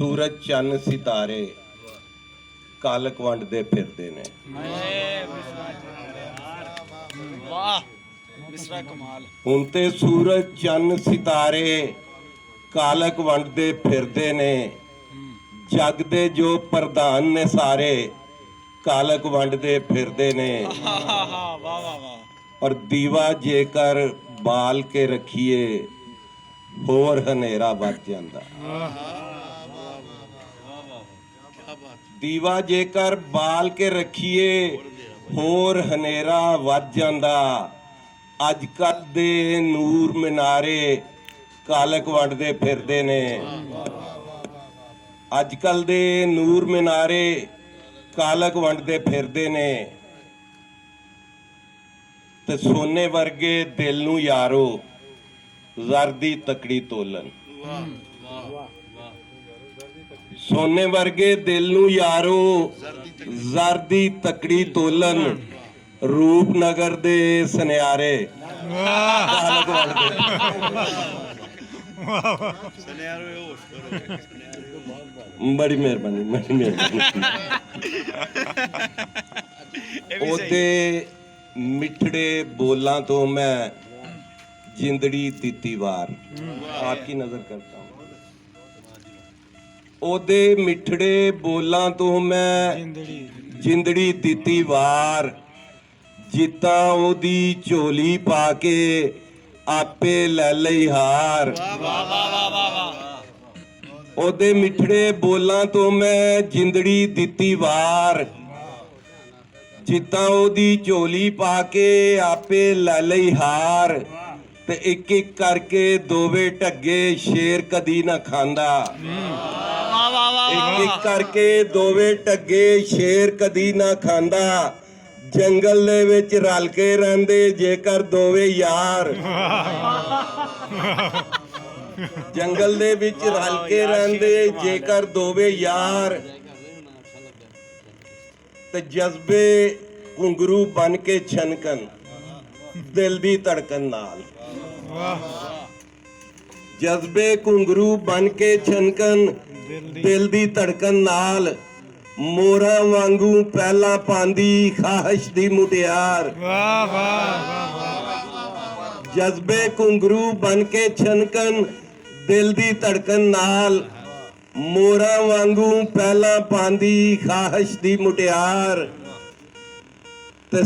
सूरज चन्न सितारे कालक वंडदे फिरदे ने। हुण ते सूरज चन्न सितारे कालक वंडदे फिरदे ने। जग दे जो प्रधान ने सारे कालक वंडदे फिरदे ने। और दीवा जेकर बाल के रखिए होर हनेरा वध जांदा। दीवा जेकर बाल के रखिए होर हनेरा वध जांदा। अजकल दे नूर मीनारे कालक वंडदे फिरदे ने। अजकल दे नूर मीनारे कालक वंडदे फिरदे ने। ते सोने वर्गे दिल नूं यारो ज़र दी तकड़ी तोलन। सोने वर्गे दिल नूं यारो ज़र दी तकड़ी तोलन। रूपनगर दे सनियारे कालक वंडदे। बड़ी मेहरबानी बड़ी मेहरबानी। ओदे मिठड़े बोलां तो मैं जिंदड़ी तीती वार आपकी नजर करता हूँ। ओदे मिठड़े बोलां तो मैं जिंदड़ी तीती वार। जिता ओदी झोली पाके आपे लै लई हार। ओदे मिठड़े बोलां तो मैं जिंदड़ी दिती वार। जिता ओदी झोली पाके आपे लै लई हार। ते एक एक करके दोवे ढगे शेर कदी ना खांदा। एक एक करके दोवे ढगे शेर कदी ना खांदा। जंगल दे विच रल के रहिंदे जेकर दोवे यार। जंगल दे विच रल के रहिंदे जेकर दोवे यार। ते जज्बे घुंगरू बन के छनकन दिल दी धड़कन नाल। जज्बे घुंगरू बन के छनकन दिल दी धड़कन नाल। मोरा वांगू पहला पांदी खाहिश दी मुटियार। जज्बे घुंगरू बन के छनकन दिल दी धड़कन नाल। मोरा वांगू पहला पांदी खाहिश दी मुटियार। ते